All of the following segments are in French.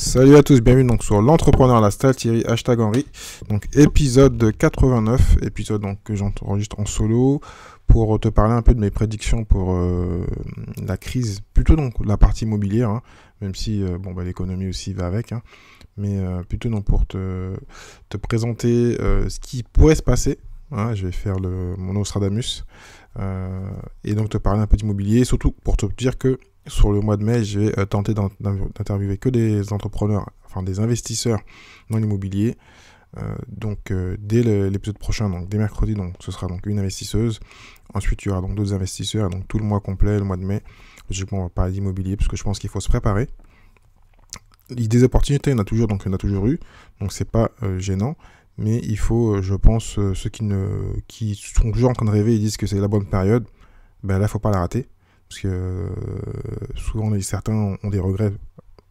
Salut à tous, bienvenue donc sur l'entrepreneur à la style Thierry #Henry. Donc épisode 89, épisode donc que j'enregistre en solo pour te parler un peu de mes prédictions pour la crise, plutôt donc la partie immobilière, hein, même si l'économie aussi va avec, hein, mais plutôt donc pour te présenter ce qui pourrait se passer. Hein, je vais faire mon Nostradamus et donc te parler un peu d'immobilier, surtout pour te dire que sur le mois de mai, je vais tenter d'interviewer que des entrepreneurs, enfin des investisseurs dans l'immobilier. Dès l'épisode prochain, donc dès mercredi, donc ce sera donc une investisseuse. Ensuite, il y aura donc d'autres investisseurs. Donc tout le mois complet, le mois de mai, logiquement, on va parler d'immobilier parce que je pense qu'il faut se préparer. Des opportunités, il y en a toujours, donc il y en a toujours eu. Donc c'est pas gênant. Mais il faut, je pense, ceux qui sont toujours en train de rêver et disent que c'est la bonne période, ben là, il ne faut pas la rater. Parce que souvent, certains ont des regrets.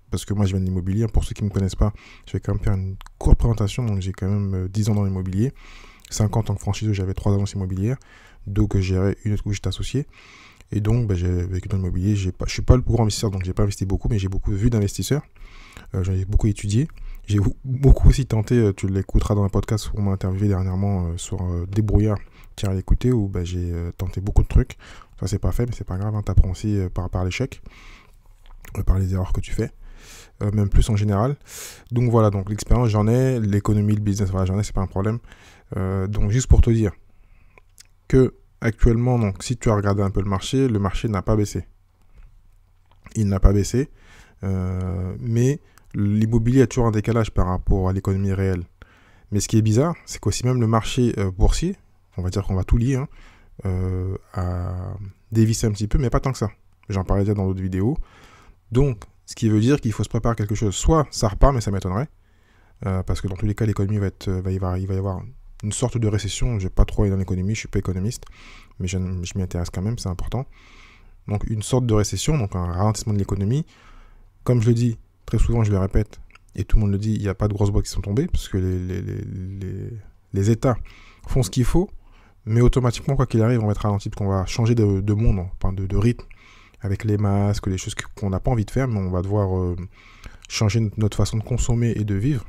Parce que moi, je viens de l'immobilier. Pour ceux qui ne me connaissent pas, je vais quand même faire une courte présentation. Donc, j'ai quand même 10 ans dans l'immobilier. 5 ans en tant que franchiseur, j'avais 3 agences immobilières. Donc, je gérais une autre où j'étais associé. Et donc, j'ai vécu dans l'immobilier. Je ne suis pas le plus grand investisseur, donc je n'ai pas investi beaucoup, mais j'ai beaucoup vu d'investisseurs. J'en ai beaucoup étudié. J'ai beaucoup aussi tenté, tu l'écouteras dans un podcast où on m'a interviewé dernièrement sur Débrouillard, tiens à l'écouter, où j'ai tenté beaucoup de trucs. Ça, c'est pas fait, mais c'est pas grave, hein, tu apprends aussi par l'échec, par les erreurs que tu fais, même plus en général. Donc voilà, donc l'expérience, j'en ai, l'économie, le business, voilà, j'en ai, c'est pas un problème. Donc juste pour te dire que actuellement, donc, si tu as regardé un peu le marché n'a pas baissé. Il n'a pas baissé, mais l'immobilier a toujours un décalage par rapport à l'économie réelle. Mais ce qui est bizarre, c'est qu'aussi même le marché boursier, on va dire qu'on va tout lier, hein, à dévisser un petit peu, mais pas tant que ça. J'en parlais déjà dans d'autres vidéos. Donc, ce qui veut dire qu'il faut se préparer à quelque chose. Soit ça repart, mais ça m'étonnerait, parce que dans tous les cas, l'économie il va y avoir une sorte de récession. Je n'ai pas trop aller dans l'économie, je ne suis pas économiste, mais je m'y intéresse quand même, c'est important. Donc, une sorte de récession, donc un ralentissement de l'économie. Comme je le dis, très souvent, je le répète, et tout le monde le dit, il n'y a pas de grosses boîtes qui sont tombées, parce que les États font ce qu'il faut, mais automatiquement, quoi qu'il arrive, on va être ralenti, parce qu'on va changer de monde, enfin de rythme, avec les masques, les choses qu'on n'a pas envie de faire, mais on va devoir changer notre façon de consommer et de vivre.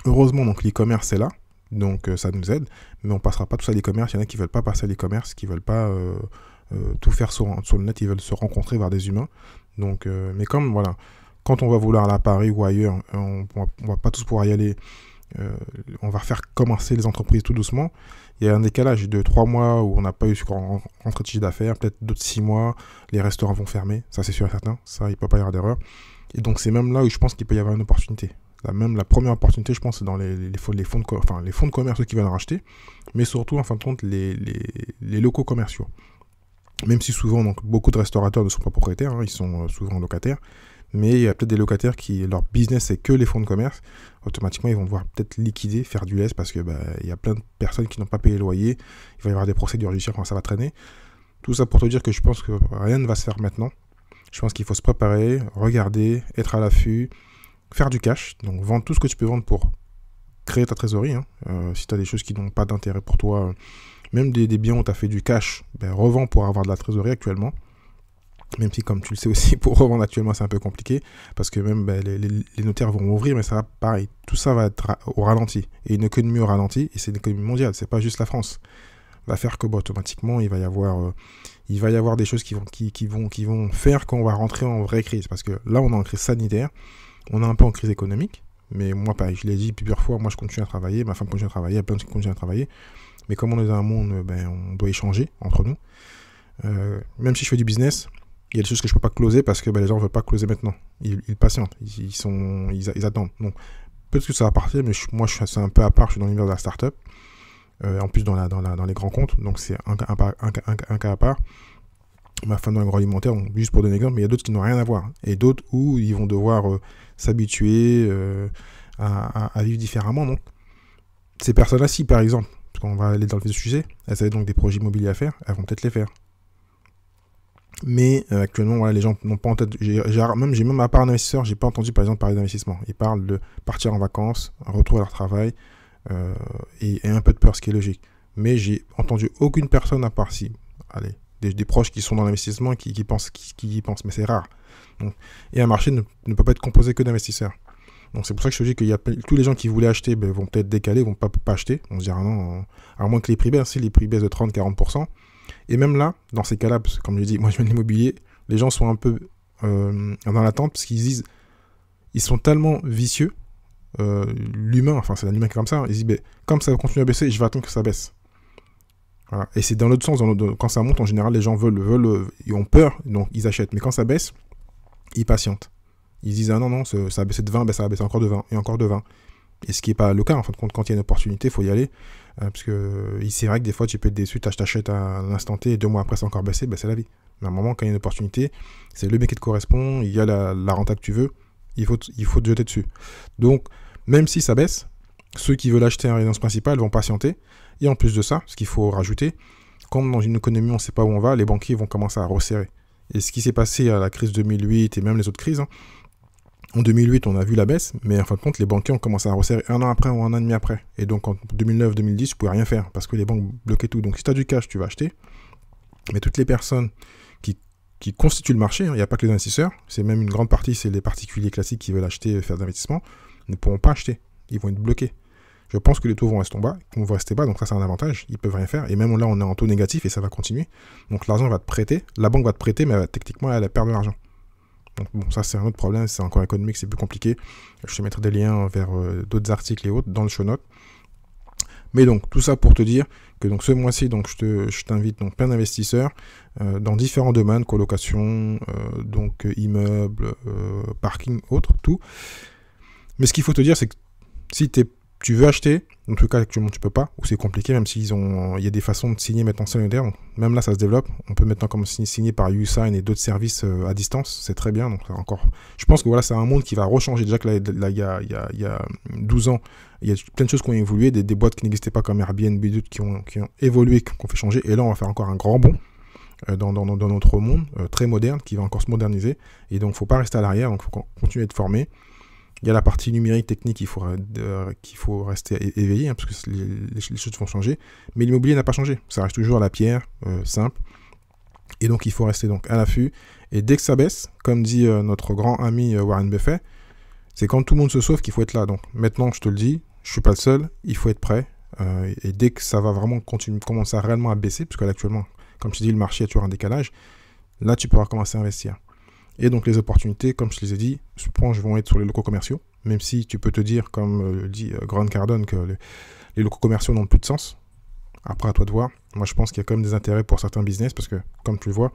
Heureusement, donc l'e-commerce est là, donc ça nous aide, mais on ne passera pas tous à l'e-commerce. Il y en a qui ne veulent pas passer à l'e-commerce, qui ne veulent pas tout faire sur le net, ils veulent se rencontrer vers des humains. Donc, mais comme, voilà, quand on va vouloir aller à Paris ou ailleurs, on ne va pas tous pouvoir y aller. On va faire commencer les entreprises tout doucement. Il y a un décalage de 3 mois où on n'a pas eu rentrée de chiffre d'affaires, peut-être d'autres 6 mois, les restaurants vont fermer, ça c'est sûr et certain, ça il ne peut pas y avoir d'erreur. Et donc c'est même là où je pense qu'il peut y avoir une opportunité. La première opportunité, je pense, c'est dans les fonds de commerce qui veulent racheter, mais surtout en fin de compte les locaux commerciaux. Même si souvent donc, beaucoup de restaurateurs ne sont pas propriétaires, hein, ils sont souvent locataires. Mais il y a peut-être des locataires leur business c'est que les fonds de commerce. Automatiquement, ils vont devoir peut-être liquider, faire du lest parce que il y a plein de personnes qui n'ont pas payé le loyer. Il va y avoir des procédures judiciaires quand ça va traîner. Tout ça pour te dire que je pense que rien ne va se faire maintenant. Je pense qu'il faut se préparer, regarder, être à l'affût, faire du cash. Donc vendre tout ce que tu peux vendre pour créer ta trésorerie. Hein. Si tu as des choses qui n'ont pas d'intérêt pour toi, même des biens où tu as fait du cash, revends pour avoir de la trésorerie actuellement. Même si, comme tu le sais aussi, pour revendre actuellement, c'est un peu compliqué. Parce que même les notaires vont ouvrir, mais ça va pareil. Tout ça va être au ralenti. Et une économie au ralenti, et c'est une économie mondiale, c'est pas juste la France. Va faire que automatiquement, il va y avoir des choses qui vont faire qu'on va rentrer en vraie crise. Parce que là, on est en crise sanitaire, on est un peu en crise économique. Mais moi, pareil, je l'ai dit plusieurs fois, moi je continue à travailler, ma femme continue à travailler, plein de gens continuent à travailler. Mais comme on est dans un monde, on doit échanger entre nous. Même si je fais du business, il y a des choses que je ne peux pas closer parce que les gens ne veulent pas closer maintenant. Ils patientent, ils attendent. Donc, peut-être que ça va partir, mais moi, c'est un peu à part. Je suis dans l'univers de la start-up. En plus, dans les grands comptes. Donc, c'est un cas à part. Ma femme dans l'agroalimentaire, juste pour donner un exemple, mais il y a d'autres qui n'ont rien à voir. Et d'autres où ils vont devoir s'habituer à vivre différemment. Donc, ces personnes-là, si par exemple, parce qu'on va aller dans le vif du sujet, elles avaient donc des projets immobiliers à faire, elles vont peut-être les faire. Mais actuellement, voilà, les gens n'ont pas en tête. J'ai même à part un investisseur, j'ai pas entendu par exemple parler d'investissement. Ils parlent de partir en vacances, retrouver leur travail et un peu de peur, ce qui est logique. Mais j'ai entendu aucune personne à part des proches qui sont dans l'investissement qui y pensent, mais c'est rare. Donc, et un marché ne peut pas être composé que d'investisseurs. Donc c'est pour ça que je te dis qu'il y a tous les gens qui voulaient acheter vont peut-être décaler, vont pas acheter. On se dira non, à moins que les prix baissent, si les prix baissent de 30-40%. Et même là, dans ces cas-là, parce que comme je dis, moi je viens de l'immobilier, les gens sont un peu dans l'attente parce qu'ils disent, ils sont tellement vicieux, l'humain, enfin c'est l'humain qui est comme ça, ils disent, comme ça va continuer à baisser, je vais attendre que ça baisse. Voilà. Et c'est dans l'autre sens, quand ça monte, en général, les gens ils ont peur, donc ils achètent. Mais quand ça baisse, ils patientent. Ils disent, ah non, ça a baissé de 20, ça va baisser encore de 20, et encore de 20. Et ce qui n'est pas le cas, en fin de compte, quand il y a une opportunité, il faut y aller. Parce que c'est vrai que des fois, tu peux être déçu, tu achètes à l'instant T, et 2 mois après, c'est encore baissé, c'est la vie. Mais à un moment, quand il y a une opportunité, c'est le mec qui te correspond, il y a la renta que tu veux, il faut te jeter dessus. Donc, même si ça baisse, ceux qui veulent acheter en résidence principale vont patienter. Et en plus de ça, ce qu'il faut rajouter, comme dans une économie, on ne sait pas où on va, les banquiers vont commencer à resserrer. Et ce qui s'est passé à la crise 2008 et même les autres crises, en 2008, on a vu la baisse, mais en fin de compte, les banquiers ont commencé à resserrer 1 an après ou 1 an et demi après. Et donc, en 2009-2010, tu ne pouvais rien faire parce que les banques bloquaient tout. Donc, si tu as du cash, tu vas acheter. Mais toutes les personnes qui constituent le marché, il n'y a pas que les investisseurs, c'est même une grande partie, c'est les particuliers classiques qui veulent acheter et faire d'investissement, ne pourront pas acheter. Ils vont être bloqués. Je pense que les taux vont rester bas, donc ça c'est un avantage, ils peuvent rien faire, et même là on est en taux négatif et ça va continuer, donc l'argent va te prêter, la banque va te prêter, mais techniquement elle perd de l'argent. Donc bon, ça c'est un autre problème, c'est encore économique, c'est plus compliqué, je te mettrai des liens vers d'autres articles et autres dans le show notes. Mais donc tout ça pour te dire que donc ce mois-ci, donc je t'invite donc plein d'investisseurs dans différents domaines, colocation, donc immeubles, parking, autres, tout. Mais ce qu'il faut te dire, c'est que si tu veux acheter, en tout cas actuellement tu peux pas, ou c'est compliqué, même s'il y a des façons de signer maintenant solidaire, même là ça se développe, on peut maintenant comme signer par YouSign et d'autres services à distance, c'est très bien, donc encore, je pense que voilà, c'est un monde qui va rechanger, déjà que là il y a 12 ans, il y a plein de choses qui ont évolué, des boîtes qui n'existaient pas comme Airbnb, qui ont évolué, qui ont fait changer, et là on va faire encore un grand bond dans notre monde très moderne, qui va encore se moderniser, et donc il ne faut pas rester à l'arrière, donc il faut continuer à être formé. Il y a la partie numérique, technique, qu'il faut rester éveillé, parce que les choses vont changer. Mais l'immobilier n'a pas changé. Ça reste toujours la pierre, simple. Et donc, il faut rester donc à l'affût. Et dès que ça baisse, comme dit notre grand ami Warren Buffett, c'est quand tout le monde se sauve qu'il faut être là. Donc, maintenant, je te le dis, je ne suis pas le seul, il faut être prêt. Et dès que ça va vraiment commencer réellement à baisser, parce que là, actuellement, comme je te dis, le marché a toujours un décalage, là, tu pourras commencer à investir. Et donc les opportunités, comme je les ai dit, je pense vont être sur les locaux commerciaux, même si tu peux te dire, comme dit Grant Cardone, que les locaux commerciaux n'ont plus de sens. Après, à toi de voir. Moi, je pense qu'il y a quand même des intérêts pour certains business, parce que, comme tu le vois,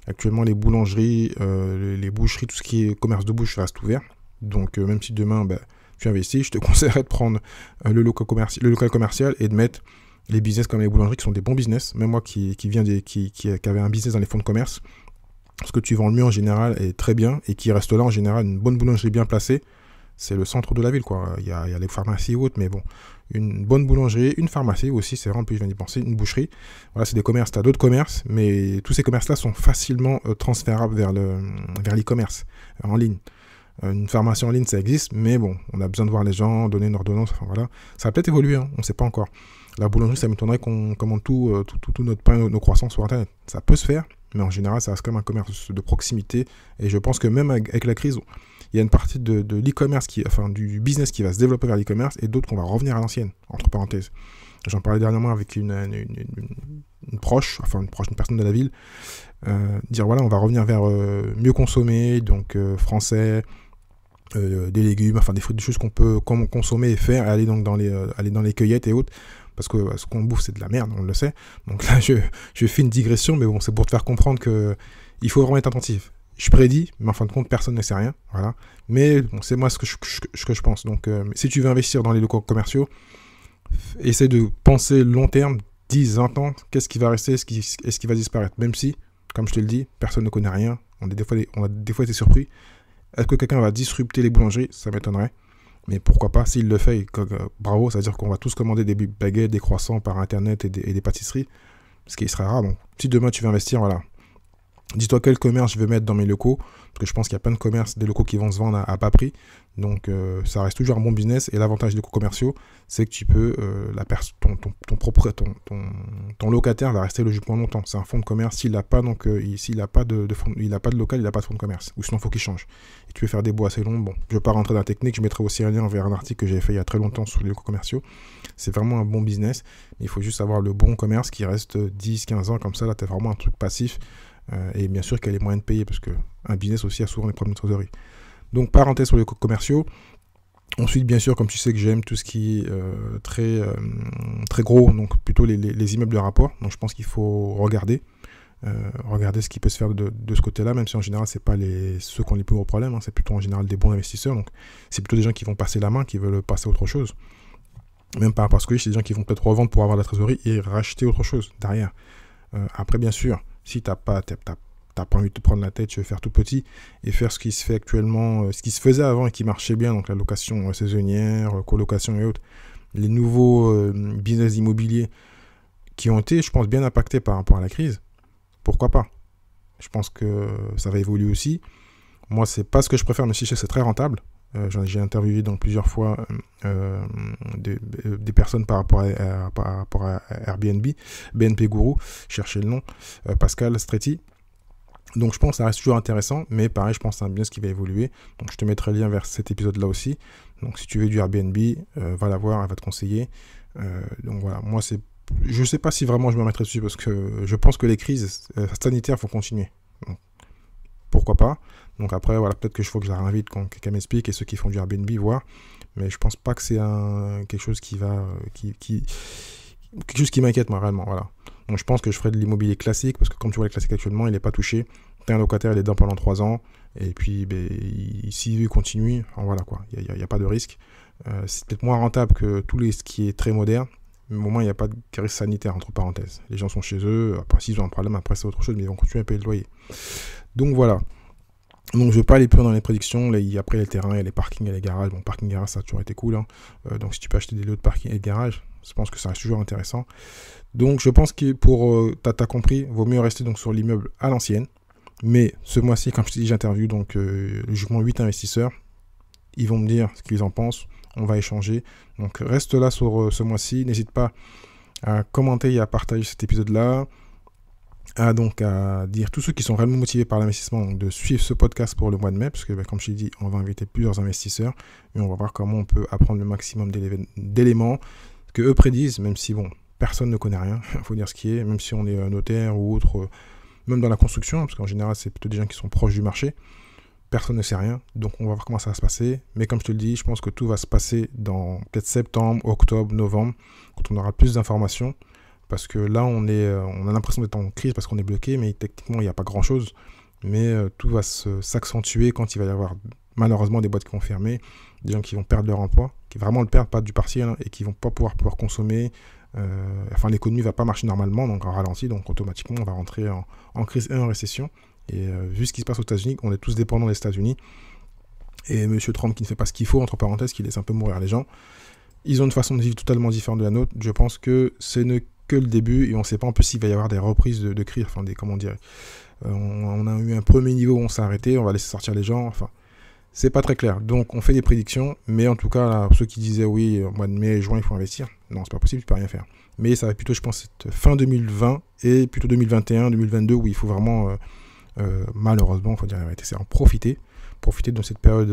actuellement, les boulangeries, les boucheries, tout ce qui est commerce de bouche reste ouvert. Donc, même si demain, tu investis, je te conseillerais de prendre le local commercial et de mettre les business comme les boulangeries, qui sont des bons business. Même moi, qui avait un business dans les fonds de commerce, ce que tu vends le mieux en général est très bien et qui reste là en général, une bonne boulangerie bien placée, c'est le centre de la ville, quoi. Il y a les pharmacies ou autres, mais bon, une bonne boulangerie, une pharmacie aussi, c'est vraiment, plus je viens d'y penser, une boucherie. Voilà, c'est des commerces, tu as d'autres commerces, mais tous ces commerces-là sont facilement transférables vers l'e-commerce, en ligne. Une pharmacie en ligne, ça existe, mais bon, on a besoin de voir les gens, donner une ordonnance, enfin voilà. Ça va peut-être évoluer, hein, on ne sait pas encore. La boulangerie, ça m'étonnerait qu'on commande tout notre pain, nos croissants sur Internet. Ça peut se faire, mais en général, ça reste comme un commerce de proximité. Et je pense que même avec la crise, il y a une partie de l'e-commerce, du business qui va se développer vers l'e-commerce et d'autres qu'on va revenir à l'ancienne, entre parenthèses. J'en parlais dernièrement avec une personne de la ville. Dire voilà, on va revenir vers mieux consommer, donc français, des légumes, enfin des choses qu'on peut consommer et faire, et aller donc dans les cueillettes et autres. Parce que ce qu'on bouffe, c'est de la merde, on le sait. Donc là, je fais une digression, mais bon, c'est pour te faire comprendre qu'il faut vraiment être attentif. Je prédis, mais en fin de compte, personne ne sait rien. Voilà. Mais bon, c'est moi ce que je pense. Donc, si tu veux investir dans les locaux commerciaux, essaie de penser long terme, 10, 20 ans, qu'est-ce qui va rester, est-ce qui va disparaître. Même si, comme je te le dis, personne ne connaît rien. On a des fois été surpris. Est-ce que quelqu'un va disrupter les boulangeries? Ça m'étonnerait. Mais pourquoi pas, s'il le fait, bravo, ça veut dire qu'on va tous commander des baguettes, des croissants par Internet et des pâtisseries, ce qui serait rare. Donc, si demain tu veux investir, voilà, Dis-toi quel commerce je vais mettre dans mes locaux, parce que je pense qu'il y a plein de commerces, des locaux qui vont se vendre à bas prix. Donc ça reste toujours un bon business. Et l'avantage des locaux commerciaux, c'est que tu peux, ton locataire va rester logiquement longtemps. C'est un fonds de commerce. S'il n'a pas, s'il n'a pas de local, il n'a pas de fonds de commerce. Ou sinon, il faut qu'il change. Et tu peux faire des baux assez longs. Bon, je ne vais pas rentrer dans la technique. Je mettrai aussi un lien vers un article que j'avais fait il y a très longtemps sur les locaux commerciaux. C'est vraiment un bon business. Mais il faut juste avoir le bon commerce qui reste 10-15 ans. Comme ça, là, tu as vraiment un truc passif. Et bien sûr qu'il y a les moyens de payer, parce qu'un business aussi a souvent des problèmes de trésorerie. Donc, parenthèse sur les commerciaux. Ensuite, bien sûr, comme tu sais que j'aime tout ce qui est très gros, donc plutôt les immeubles de rapport. Donc, je pense qu'il faut regarder ce qui peut se faire de ce côté-là, même si en général, c'est pas ceux qui ont les plus gros problèmes. Hein, c'est plutôt en général des bons investisseurs. Donc, c'est plutôt des gens qui vont passer la main, qui veulent passer à autre chose. Même pas parce que c'est des gens qui vont peut-être revendre pour avoir de la trésorerie et racheter autre chose derrière. Après, bien sûr, si t'as pas envie de te prendre la tête, tu veux faire tout petit et faire ce qui se fait actuellement, ce qui se faisait avant et qui marchait bien, donc la location saisonnière, colocation et autres, les nouveaux business immobiliers qui ont été, je pense, bien impactés par rapport à la crise, pourquoi pas? Je pense que ça va évoluer aussi. Moi, c'est pas ce que je préfère, mais si je sais que c'est très rentable. J'ai interviewé donc plusieurs fois des personnes par rapport à Airbnb, BNP Guru, cherchez le nom, Pascal Stretti. Donc je pense que ça reste toujours intéressant, mais pareil, je pense que c'est un business qui va évoluer. Donc je te mettrai le lien vers cet épisode-là aussi. Donc si tu veux du Airbnb, va la voir, elle va te conseiller. Donc voilà, moi je sais pas si vraiment je me mettrai dessus, parce que je pense que les crises sanitaires vont continuer. Donc, pourquoi pas. Donc après, voilà, peut-être que faut que je la réinvite, qu'elle m'explique, et ceux qui font du Airbnb, voir. Mais je pense pas que c'est quelque chose qui va... quelque chose qui m'inquiète, moi, réellement, voilà. Donc je pense que je ferai de l'immobilier classique, parce que comme tu vois, le classique actuellement, il n'est pas touché. T'as un locataire, il est dedans pendant 3 ans, et puis s'il continue, enfin, voilà quoi, il n'y a pas de risque. C'est peut-être moins rentable que ce qui est très moderne, mais au moins il n'y a pas de risque sanitaire, entre parenthèses. Les gens sont chez eux, après s'ils ont un problème, après c'est autre chose, mais ils vont continuer à payer le loyer. Donc voilà. Donc je ne vais pas aller plus loin dans les prédictions. Là, après les terrains, il y a les parkings et les garages. Bon, parking garage, ça a toujours été cool. Hein. Donc si tu peux acheter des lots de parking et de garage, je pense que ça reste toujours intéressant. Donc je pense que t'as compris, vaut mieux rester donc sur l'immeuble à l'ancienne. Mais ce mois-ci, comme je t'ai dit, j'interviewe donc logiquement 8 investisseurs. Ils vont me dire ce qu'ils en pensent. On va échanger. Donc reste là sur ce mois-ci. N'hésite pas à commenter et à partager cet épisode-là. À dire tous ceux qui sont réellement motivés par l'investissement, donc de suivre ce podcast pour le mois de mai, parce que comme je t'ai dit, on va inviter plusieurs investisseurs et on va voir comment on peut apprendre le maximum d'éléments que eux prédisent, même si bon, personne ne connaît rien, il faut dire ce qui est, même si on est un notaire ou autre, même dans la construction, parce qu'en général c'est plutôt des gens qui sont proches du marché, personne ne sait rien, donc on va voir comment ça va se passer, mais comme je te le dis, je pense que tout va se passer dans peut-être septembre, octobre, novembre, quand on aura plus d'informations. Parce que là, on a l'impression d'être en crise parce qu'on est bloqué, mais techniquement, il n'y a pas grand-chose. Mais tout va s'accentuer quand il va y avoir malheureusement des boîtes qui vont fermer, des gens qui vont perdre leur emploi, qui vraiment le perdent, pas du partiel, hein, et qui ne vont pas pouvoir consommer. L'économie ne va pas marcher normalement, donc en ralenti, donc automatiquement, on va rentrer en crise et en récession. Et vu ce qui se passe aux États-Unis, on est tous dépendants des États-Unis. Et M. Trump qui ne fait pas ce qu'il faut, entre parenthèses, qui laisse un peu mourir les gens. Ils ont une façon de vivre totalement différente de la nôtre. Je pense que c'est que le début et on ne sait pas en plus s'il va y avoir des reprises de crise, enfin comment dire, on a eu un premier niveau où on s'est arrêté, on va laisser sortir les gens, enfin c'est pas très clair, donc on fait des prédictions, mais en tout cas là, ceux qui disaient oui au mois de mai, juin il faut investir, non c'est pas possible, tu peux rien faire, mais ça va plutôt je pense être fin 2020 et plutôt 2021, 2022 où il faut vraiment malheureusement, il faut dire la vérité, c'est en profiter de cette période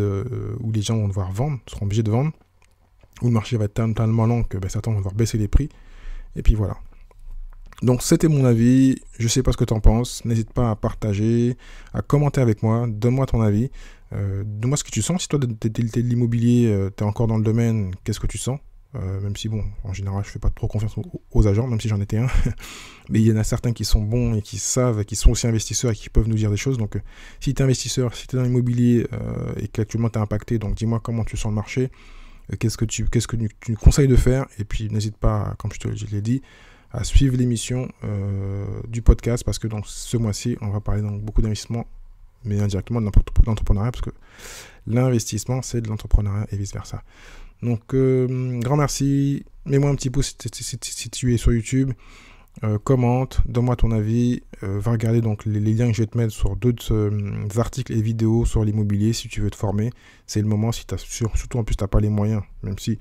où les gens vont devoir vendre, seront obligés de vendre, où le marché va être tellement lent que certains vont devoir baisser les prix. Et puis voilà. Donc c'était mon avis, je sais pas ce que tu en penses, n'hésite pas à partager, à commenter avec moi, donne-moi ton avis, donne-moi ce que tu sens, si toi t'es de l'immobilier, t'es encore dans le domaine, qu'est-ce que tu sens, même si bon, en général je fais pas trop confiance aux agents, même si j'en étais un, mais il y en a certains qui sont bons et qui savent, qui sont aussi investisseurs et qui peuvent nous dire des choses, donc si t'es investisseur, si t'es dans l'immobilier et qu'actuellement t'es impacté, donc dis-moi comment tu sens le marché, qu'est-ce que tu conseilles de faire, et puis n'hésite pas, comme je l'ai dit, à suivre l'émission du podcast, parce que donc ce mois-ci on va parler donc beaucoup d'investissement, mais indirectement de l'entrepreneuriat, parce que l'investissement c'est de l'entrepreneuriat et vice versa. Donc grand merci, mets-moi un petit pouce si tu es sur YouTube, commente, donne-moi ton avis, va regarder donc les liens que je vais te mettre sur d'autres articles et vidéos sur l'immobilier si tu veux te former. C'est le moment, si surtout en plus tu n'as pas les moyens, même si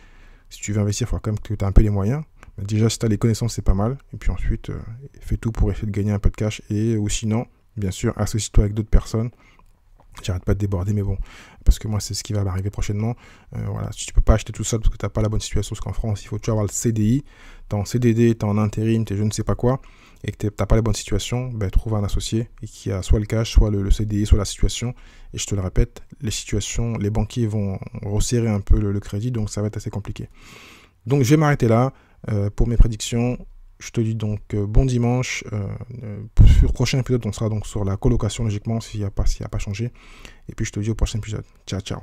tu veux investir, il faut quand même que tu aies un peu les moyens. Mais déjà, si tu as les connaissances, c'est pas mal. Et puis ensuite, fais tout pour essayer de gagner un peu de cash. Ou sinon, bien sûr, associe-toi avec d'autres personnes. J'arrête pas de déborder, mais bon, parce que moi, c'est ce qui va m'arriver prochainement. Voilà, si tu peux pas acheter tout seul parce que tu n'as pas la bonne situation, parce qu'en France, il faut toujours avoir le CDI. Tu es en CDD, tu es en intérim, tu es je ne sais pas quoi, et que tu n'as pas la bonne situation, ben, trouve un associé et qui a soit le cash, soit le CDI, soit la situation. Et je te le répète, les situations, les banquiers vont resserrer un peu le crédit, donc ça va être assez compliqué. Donc je vais m'arrêter là pour mes prédictions. Je te dis donc bon dimanche. Sur le prochain épisode, on sera donc sur la colocation logiquement s'il n'y a pas changé. Et puis je te dis au prochain épisode. Ciao, ciao.